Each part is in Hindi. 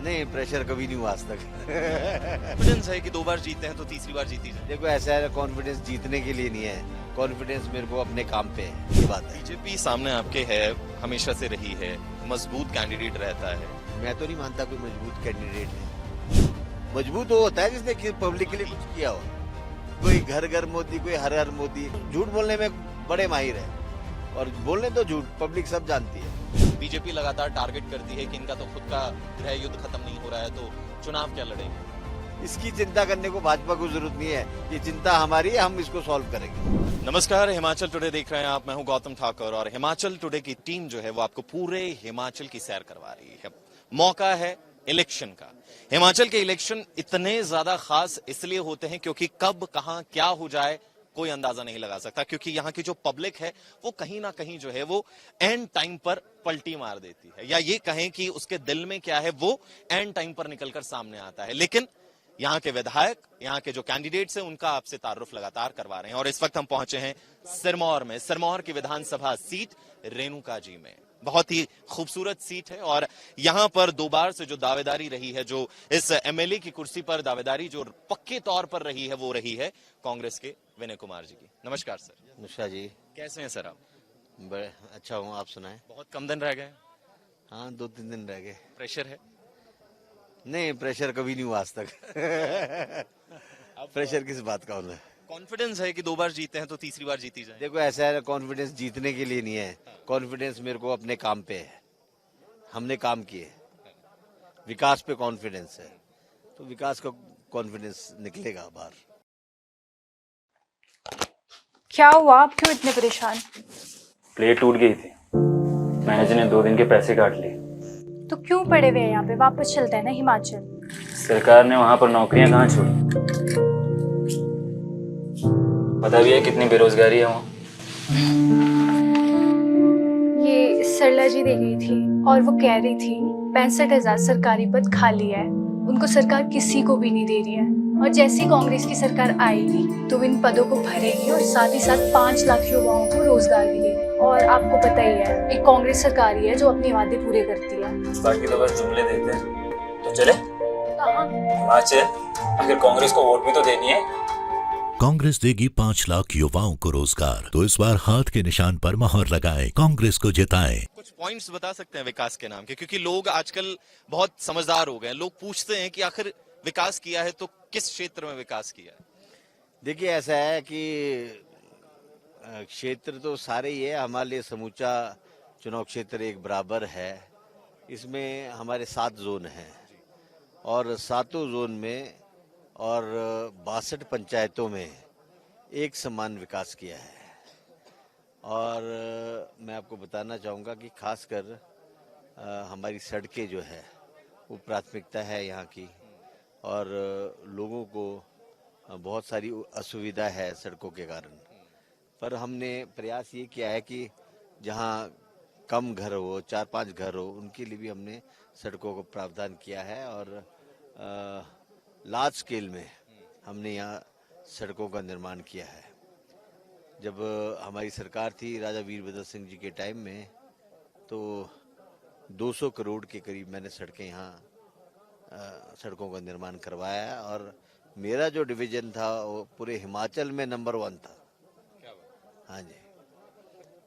नहीं, प्रेशर कभी नहीं हुआ आज तक। कॉन्फिडेंस है कि 2 बार जीते हैं तो तीसरी बार जीती जाए। देखो, ऐसा है, कॉन्फिडेंस जीतने के लिए नहीं है, कॉन्फिडेंस मेरे को अपने काम पे है, ये बात है। बीजेपी सामने आपके है, हमेशा से रही है, मजबूत कैंडिडेट रहता है। मैं तो नहीं मानता कोई मजबूत कैंडिडेट है। मजबूत वो होता है जिसने पब्लिक के लिए कुछ किया हो। कोई घर घर मोदी, कोई हर हर मोदी। झूठ बोलने में बड़े माहिर है, और बोलने तो झूठ पब्लिक सब जानती है। बीजेपी लगातार टारगेट करती है कि इनका तो खुद का गृह युद्ध खत्म नहीं हो रहा है, तो चुनाव क्या लड़ेंगे? इसकी चिंता करने को भाजपा को जरूरत नहीं है, ये चिंता हमारी है, हम इसको सॉल्व करेंगे। नमस्कार, हिमाचल टुडे देख रहे हैं आप। मैं हूं गौतम ठाकुर और हिमाचल टुडे की टीम जो है वो आपको पूरे हिमाचल की सैर करवा रही है। मौका है इलेक्शन का। हिमाचल के इलेक्शन इतने ज्यादा खास इसलिए होते हैं क्योंकि कब कहां क्या हो जाए कोई अंदाजा नहीं लगा सकता, क्योंकि यहाँ की जो पब्लिक है वो कहीं ना कहीं जो है वो एंड टाइम पर पलटी मार देती है, या ये कहें कि उसके दिल में क्या है वो एंड टाइम पर निकलकर सामने आता है। लेकिन यहाँ के विधायक, यहाँ के जो कैंडिडेट्स हैं, उनका आपसे तारुफ लगातार करवा रहे हैं। और इस वक्त हम पहुंचे हैं सिरमौर में, सिरमौर की विधानसभा सीट रेणुका जी में। बहुत ही खूबसूरत सीट है और यहाँ पर 2 बार से जो दावेदारी रही है, जो इस एमएलए की कुर्सी पर दावेदारी जो पक्के तौर पर रही है, वो रही है कांग्रेस के विनय कुमार जी की। नमस्कार सर। निशा जी, कैसे हैं सर आप? बड़े अच्छा हूँ, आप सुनाएं। बहुत कम दिन रह गए, हाँ, 2-3 दिन रह गए। प्रेशर है? नहीं, प्रेशर कभी नहीं हुआ आज तक। प्रेशर किस बात का होना है? कॉन्फिडेंस है कि 2 बार जीते हैं तो तीसरी बार जीती जाए। देखो, ऐसा है, कॉन्फिडेंस जीतने के लिए नहीं है, कॉन्फिडेंस मेरे को अपने काम पे है। हमने काम किए, विकास पे कॉन्फिडेंस है, तो विकास का कॉन्फिडेंस निकलेगा बाहर। क्या हुआ? आप क्यों इतने परेशान? प्लेट टूट गई थी, मैनेजर ने 2 दिन के पैसे काट लिए। तो क्यों पड़े हुए हैं यहाँ पे? वापस चलते हैं ना हिमाचल। सरकार ने वहां पर नौकरियां कहाँ छोड़ी? पता भी है कितनी बेरोजगारी है वहाँ। ये सरला जी दे गई थी और वो कह रही थी 65,000 सरकारी पद खाली है, उनको सरकार किसी को भी नहीं दे रही है। और जैसे ही कांग्रेस की सरकार आएगी तो इन पदों को भरेगी और साथ ही साथ 5 लाख युवाओं को रोजगार भी देगी। और आपको पता ही है, एक कांग्रेस सरकार ही है जो अपने वादे पूरे करती है। बाकी तो बस जुमले देते हैं। तो चले कहाँ? हिमाचल, आखिर कांग्रेस को वोट भी तो देनी है। कांग्रेस देगी 5 लाख युवाओं को रोजगार, तो इस बार हाथ के निशान पर मोहर लगाएं, कांग्रेस को जिताएं। कुछ पॉइंट्स बता सकते हैं विकास के नाम के, क्योंकि लोग आजकल बहुत समझदार हो गए। लोग पूछते हैं कि आखिर विकास किया है तो किस क्षेत्र में विकास किया है? देखिए, ऐसा है कि क्षेत्र तो सारे ही है, हमारे लिए समूचा चुनाव क्षेत्र एक बराबर है। इसमें हमारे 7 जोन हैं और 7 जोन में और 62 पंचायतों में एक समान विकास किया है। और मैं आपको बताना चाहूँगा कि खासकर हमारी सड़कें जो है वो प्राथमिकता है यहाँ की, और लोगों को बहुत सारी असुविधा है सड़कों के कारण। पर हमने प्रयास ये किया है कि जहाँ कम घर हो, 4-5 घर हो, उनके लिए भी हमने सड़कों को प्रावधान किया है। और लार्ज स्केल में हमने यहाँ सड़कों का निर्माण किया है। जब हमारी सरकार थी राजा वीरभद्र सिंह जी के टाइम में, तो 200 करोड़ के करीब मैंने सड़कें यहाँ सड़कों का निर्माण करवाया है। और मेरा जो डिवीजन था वो पूरे हिमाचल में नंबर 1 था। क्या बात? हाँ जी।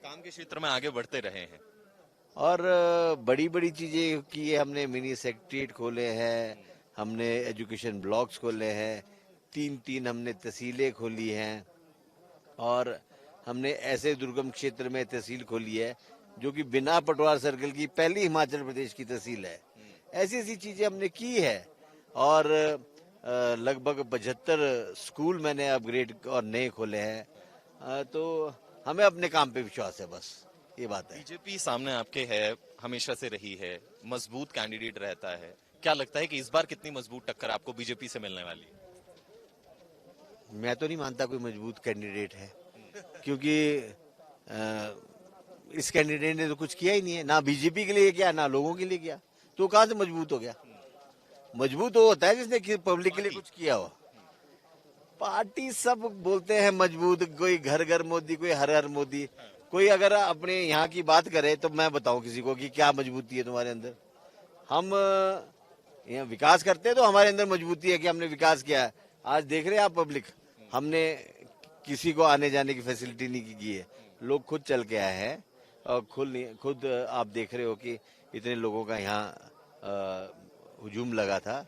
काम के क्षेत्र में आगे बढ़ते रहे हैं और बड़ी बड़ी चीजें की है हमने। मिनी सेक्रेटरीट खोले हैं, हमने एजुकेशन ब्लॉक्स खोले हैं, 3 हमने तहसीलें खोली हैं, और हमने ऐसे दुर्गम क्षेत्र में तहसील खोली है जो कि बिना पटवार सर्कल की पहली हिमाचल प्रदेश की तहसील है। ऐसी ऐसी चीजें हमने की है। और लगभग 75 स्कूल मैंने अपग्रेड और नए खोले हैं। तो हमें अपने काम पे विश्वास है, बस ये बात है। बीजेपी सामने आपके है, हमेशा से रही है, मजबूत कैंडिडेट रहता है। क्या लगता है कि इस बार कितनी मजबूत टक्कर आपको बीजेपी से मिलने वाली है? मैं तो नहीं मानता कोई मजबूत कैंडिडेट है, क्योंकि इस कैंडिडेट ने तो कुछ किया ही नहीं है, ना बीजेपी के लिए किया, ना लोगों के लिए किया, तो कहाँ से मजबूत हो गया? मजबूत वो होता है जिसने पब्लिक के लिए कुछ किया हो। पार्टी सब बोलते हैं मजबूत, कोई घर घर मोदी, कोई हर हर मोदी। कोई अगर अपने यहाँ की बात करे तो मैं बताऊं किसी को कि क्या मजबूती है तुम्हारे अंदर? हम यहाँ विकास करते हैं तो हमारे अंदर मजबूती है कि हमने विकास किया है। आज देख रहे हैं आप पब्लिक, हमने किसी को आने जाने की फैसिलिटी नहीं की है, लोग खुद चल के आए हैं और खुद आप देख रहे हो कि इतने लोगों का यहाँ हुजूम लगा था।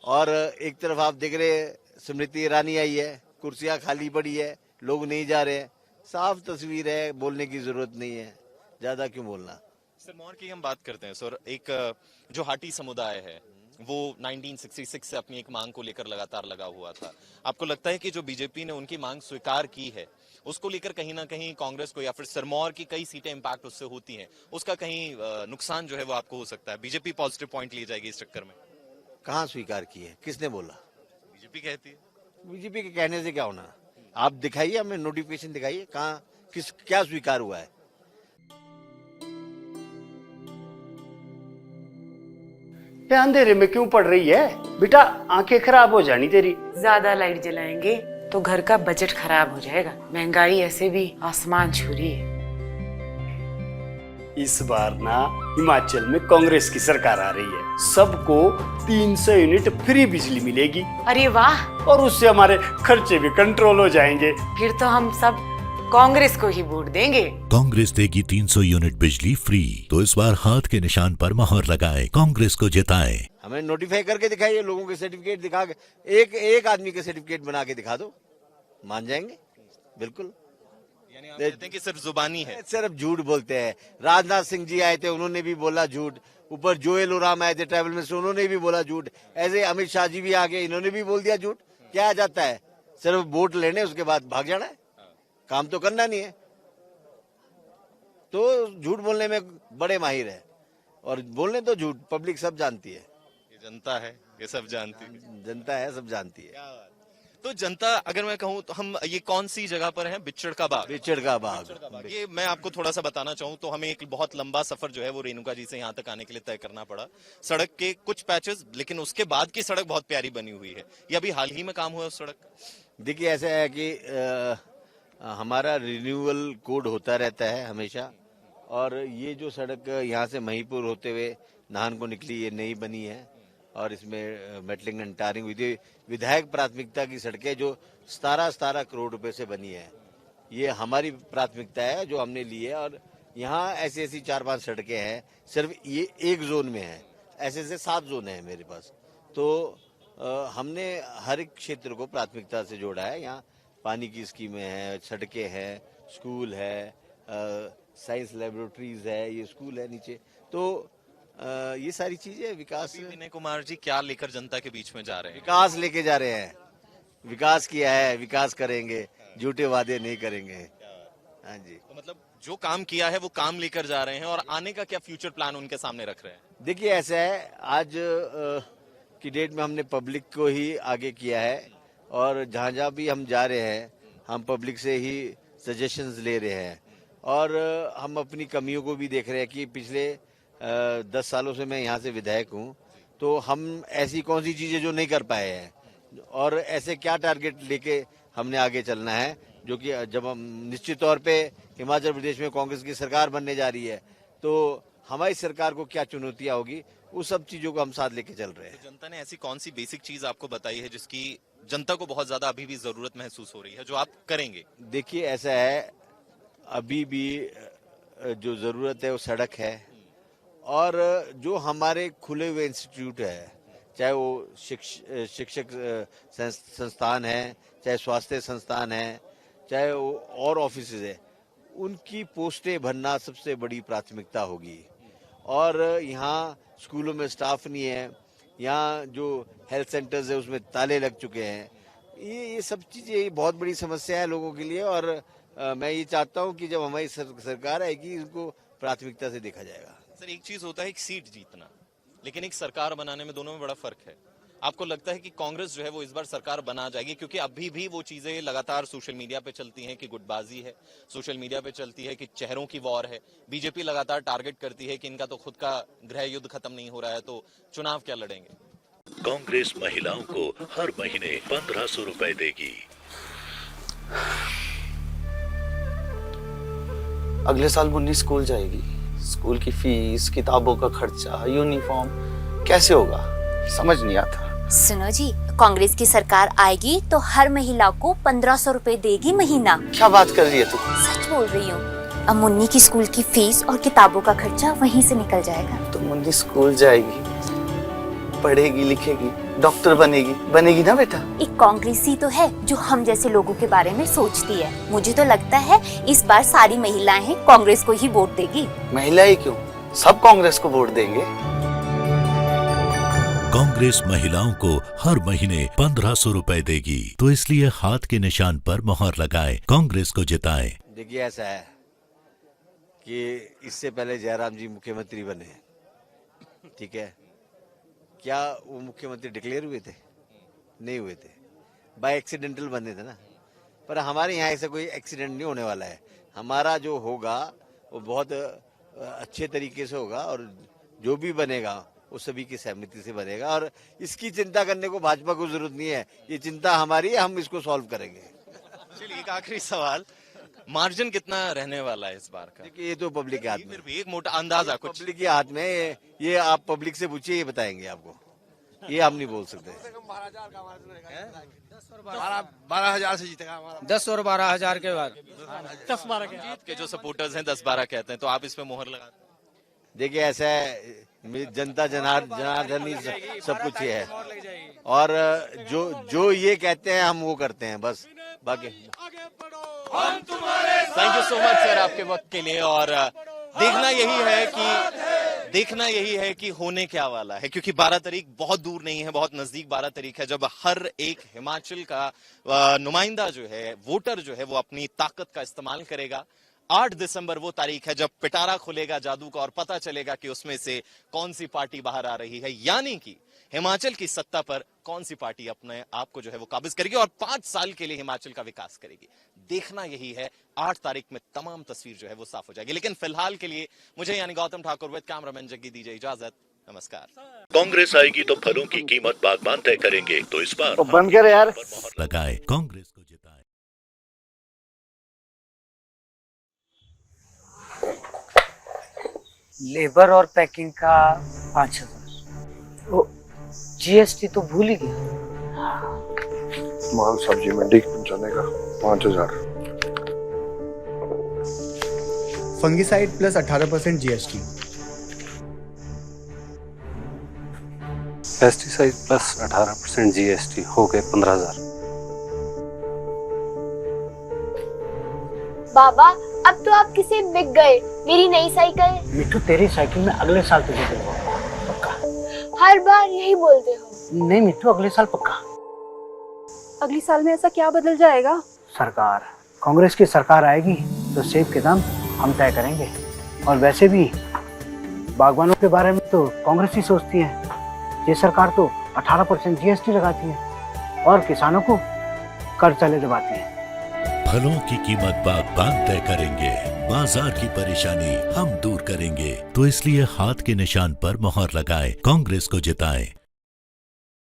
और एक तरफ आप देख रहे हैं स्मृति ईरानी आई है, कुर्सियां खाली पड़ी है, लोग नहीं जा रहे हैं। साफ तस्वीर है, बोलने की जरूरत नहीं है, ज्यादा क्यों बोलना। सिरमौर की हम बात करते हैं सर, एक जो हाटी समुदाय है वो 1966 से अपनी एक मांग को लेकर लगातार लगा हुआ था। आपको लगता है कि जो बीजेपी ने उनकी मांग स्वीकार की है उसको लेकर कहीं ना कहीं कांग्रेस को या फिर सिरमौर की कई सीटें इंपैक्ट उससे होती हैं, उसका कहीं नुकसान जो है वो आपको हो सकता है? बीजेपी पॉजिटिव पॉइंट ली जाएगी इस चक्कर में? कहाँ स्वीकार की है, किसने बोला? बीजेपी कहती है। बीजेपी के कहने से क्या होना, आप दिखाइए, हमें नोटिफिकेशन दिखाइए, कहाँ क्या स्वीकार हुआ है। ये अंधेरे में क्यों पड़ रही है बेटा, आंखें खराब हो जानी तेरी। ज्यादा लाइट जलाएंगे तो घर का बजट खराब हो जाएगा, महंगाई ऐसे भी आसमान छू रही है। इस बार ना हिमाचल में कांग्रेस की सरकार आ रही है, सबको 300 यूनिट फ्री बिजली मिलेगी। अरे वाह, और उससे हमारे खर्चे भी कंट्रोल हो जाएंगे। फिर तो हम सब कांग्रेस को ही वोट देंगे। कांग्रेस देगी 300 यूनिट बिजली फ्री, तो इस बार हाथ के निशान पर मोहर लगाएं, कांग्रेस को जिताएं। हमें नोटिफाई करके दिखाइए, लोगों के सर्टिफिकेट दिखा के, एक आदमी के सर्टिफिकेट बना के दिखा दो, मान जाएंगे बिल्कुल। यानी आप कहते हैं कि सिर्फ जुबानी है? सिर्फ झूठ बोलते हैं। राजनाथ सिंह जी आए थे, उन्होंने भी बोला झूठ। ऊपर जोएल ओराम आए थे ट्रैवल मिनिस्टर, उन्होंने भी बोला झूठ। ऐसे अमित शाह जी भी आ गए, इन्होंने भी बोल दिया झूठ। क्या आ जाता है, सिर्फ वोट लेने उसके बाद भाग जाना है, काम तो करना नहीं है। तो झूठ बोलने में बड़े माहिर है, और बोलने तो झूठ पब्लिक सब जानती है। ये जनता है, ये सब जानती है। जनता है, सब जानती है। तो जनता, अगर मैं कहूँ तो हम ये कौन सी जगह पर हैं? बिच्छड़ का बाग। बिछड़ का बाग। ये मैं आपको थोड़ा सा बताना चाहूँ तो हमें एक बहुत लंबा सफर जो है वो रेणुका जी से यहाँ तक आने के लिए तय करना पड़ा। सड़क के कुछ पैचेस, लेकिन उसके बाद की सड़क बहुत प्यारी बनी हुई है। ये अभी हाल ही में काम हुआ उस सड़क का? देखिए ऐसा है कि हमारा रिन्यूअल कोड होता रहता है हमेशा, और ये जो सड़क यहाँ से महीपुर होते हुए नाहन को निकली, ये नई बनी है, और इसमें मेटलिंग एंड टारिंग हुई थी। विधायक प्राथमिकता की सड़कें जो 17 करोड़ रुपए से बनी है, ये हमारी प्राथमिकता है जो हमने ली है। और यहाँ ऐसी 4-5 सड़कें हैं, सिर्फ ये एक जोन में है, ऐसे 7 जोन है मेरे पास। तो हमने हर एक क्षेत्र को प्राथमिकता से जोड़ा है। यहाँ पानी की स्कीमें हैं, सड़कें हैं, स्कूल है, साइंस लेबोरेटरीज है, ये स्कूल है नीचे। तो ये सारी चीजें विकास। विनय कुमार जी क्या लेकर जनता के बीच में जा रहे हैं? विकास लेके जा रहे हैं, विकास किया है, विकास करेंगे, झूठे वादे नहीं करेंगे। हाँ जी। तो मतलब जो काम किया है वो काम लेकर जा रहे हैं, और आने का क्या फ्यूचर प्लान उनके सामने रख रहे हैं? देखिए ऐसा है, आज की डेट में हमने पब्लिक को ही आगे किया है, और जहाँ जहाँ भी हम जा रहे हैं हम पब्लिक से ही सजेशंस ले रहे हैं, और हम अपनी कमियों को भी देख रहे हैं कि पिछले 10 सालों से मैं यहाँ से विधायक हूँ, तो हम ऐसी कौन सी चीजें जो नहीं कर पाए हैं, और ऐसे क्या टारगेट लेके हमने आगे चलना है, जो कि जब हम निश्चित तौर पे हिमाचल प्रदेश में कांग्रेस की सरकार बनने जा रही है, तो हमारी सरकार को क्या चुनौतियां होगी, उस सब चीजों को हम साथ लेके चल रहे हैं। तो जनता ने ऐसी कौन सी बेसिक चीज आपको बताई है जिसकी जनता को बहुत ज्यादा अभी भी जरूरत महसूस हो रही है, जो आप करेंगे? देखिए ऐसा है, अभी भी जो जरूरत है वो सड़क है, और जो हमारे खुले हुए इंस्टीट्यूट है, चाहे वो शिक्षक संस्थान है, चाहे स्वास्थ्य संस्थान है, चाहे वो और ऑफिस है, उनकी पोस्टें भरना सबसे बड़ी प्राथमिकता होगी। और यहाँ स्कूलों में स्टाफ नहीं है, यहाँ जो हेल्थ सेंटर्स है उसमें ताले लग चुके हैं। ये सब चीज़ें बहुत बड़ी समस्या है लोगों के लिए, और मैं ये चाहता हूँ कि जब हमारी सरकार आएगी इसको प्राथमिकता से देखा जाएगा। सर, एक चीज होता है एक सीट जीतना, लेकिन एक सरकार बनाने में दोनों में बड़ा फर्क है। आपको लगता है कि कांग्रेस जो है वो इस बार सरकार बना जाएगी? क्योंकि अभी भी वो चीजें लगातार सोशल मीडिया पे चलती हैं कि गुटबाजी है, सोशल मीडिया पे चलती है कि चेहरों की वॉर है। बीजेपी लगातार टारगेट करती है कि इनका तो खुद का गृह युद्ध खत्म नहीं हो रहा है, तो चुनाव क्या लड़ेंगे? कांग्रेस महिलाओं को हर महीने 1500 रुपए देगी। अगले साल मुन्नी स्कूल जाएगी, स्कूल की फीस, किताबों का खर्चा, यूनिफॉर्म कैसे होगा? समझ नहीं आता। सुनो जी, कांग्रेस की सरकार आएगी तो हर महिला को 1500 रुपए देगी महीना। क्या बात कर रही है तू? सच बोल रही हूँ। अब मुन्नी की स्कूल की फीस और किताबों का खर्चा वहीं से निकल जाएगा। तो मुन्नी स्कूल जाएगी, पढ़ेगी, लिखेगी, डॉक्टर बनेगी, बनेगी ना बेटा? एक कांग्रेसी तो है जो हम जैसे लोगों के बारे में सोचती है। मुझे तो लगता है इस बार सारी महिलाएं कांग्रेस को ही वोट देगी। महिलाएं क्यों, सब कांग्रेस को वोट देंगे। कांग्रेस महिलाओं को हर महीने 1500 रुपए देगी, तो इसलिए हाथ के निशान पर मोहर लगाएं, कांग्रेस को जिताएं। देखिए ऐसा है कि इससे पहले जयराम जी मुख्यमंत्री बने, ठीक है, क्या वो मुख्यमंत्री डिक्लेयर हुए थे? नहीं हुए थे, बाय एक्सीडेंटल बने थे ना। पर हमारे यहाँ ऐसा कोई एक्सीडेंट नहीं होने वाला है। हमारा जो होगा वो बहुत अच्छे तरीके से होगा और जो भी बनेगा वो सभी की सहमति से बनेगा और इसकी चिंता करने को भाजपा को जरूरत नहीं है। ये चिंता हमारी है, हम इसको सॉल्व करेंगे। चलिए एक आखिरी सवाल, मार्जिन कितना रहने वाला है इस बार का? देखिए ये तो पब्लिक के हाथ में, फिर भी एक मोटा अंदाजा कुछ। पब्लिक के हाथ में, ये आप पब्लिक से पूछिए, ये बताएंगे आपको, ये हम नहीं बोल सकते। 12,000 से जीतेगा हमारा। 10 और 12,000 के बाद 10-12 के आपके जो सपोर्टर्स हैं 10-12 कहते हैं, तो आप इस पे मोहर लगा। देखिए ऐसा है, जनता जनार्दन ही सब कुछ ये है और जो ये कहते हैं हम वो करते हैं बस, बाकी। Thank you so much sir आपके वक्त के लिए। और देखना यही है कि होने क्या वाला है, क्योंकि 12 तारीख बहुत दूर नहीं है, बहुत नजदीक 12 तारीख है, जब हर एक हिमाचल का नुमाइंदा जो है, वोटर जो है, वो अपनी ताकत का इस्तेमाल करेगा। 8 दिसंबर वो तारीख है जब पिटारा खुलेगा जादू का और पता चलेगा कि उसमें से कौन सी पार्टी बाहर आ रही है, यानी कि हिमाचल की सत्ता पर कौन सी पार्टी अपने आप को जो है वो काबिज करेगी और 5 साल के लिए हिमाचल का विकास करेगी। देखना यही है। 8 तारीख में तमाम तस्वीर जो है वो साफ हो जाएगी। लेकिन फिलहाल के लिए मुझे यानी गौतम ठाकुर विद कैमरामैन जग्गी दीजिए इजाजत। नमस्कार। कांग्रेस आएगी तो फलों की कीमत बागबान तय करेंगे, तो इस बार तो बंद कर यार, लगाए, कांग्रेस को जिताएं। लेबर और पैकिंग का 5,000। जीएसटी तो भूल ही गया। माल सब्जी मंडी पहुंचाने का 5,000। Fungicide plus 18% GST. Pesticide plus 18% GST हो गए 15,000। बाबा अब तो आप किसे बिक गए। मेरी नई साइकिल। मिठू तेरी साइकिल में अगले साल तुझे दूंगा, पक्का। हर बार यही बोलते हो। नहीं मिठू, अगले साल पक्का। अगले साल में ऐसा क्या बदल जाएगा? सरकार, कांग्रेस की सरकार आएगी तो सेब के दाम हम तय करेंगे। और वैसे भी बागवानों के बारे में तो कांग्रेस ही सोचती है। ये सरकार तो 18% जीएसटी लगाती है और किसानों को कर्ज चले दबाती है। फलों की कीमत बागबान तय करेंगे, बाजार की परेशानी हम दूर करेंगे, तो इसलिए हाथ के निशान पर मोहर लगाएं, कांग्रेस को जिताएं।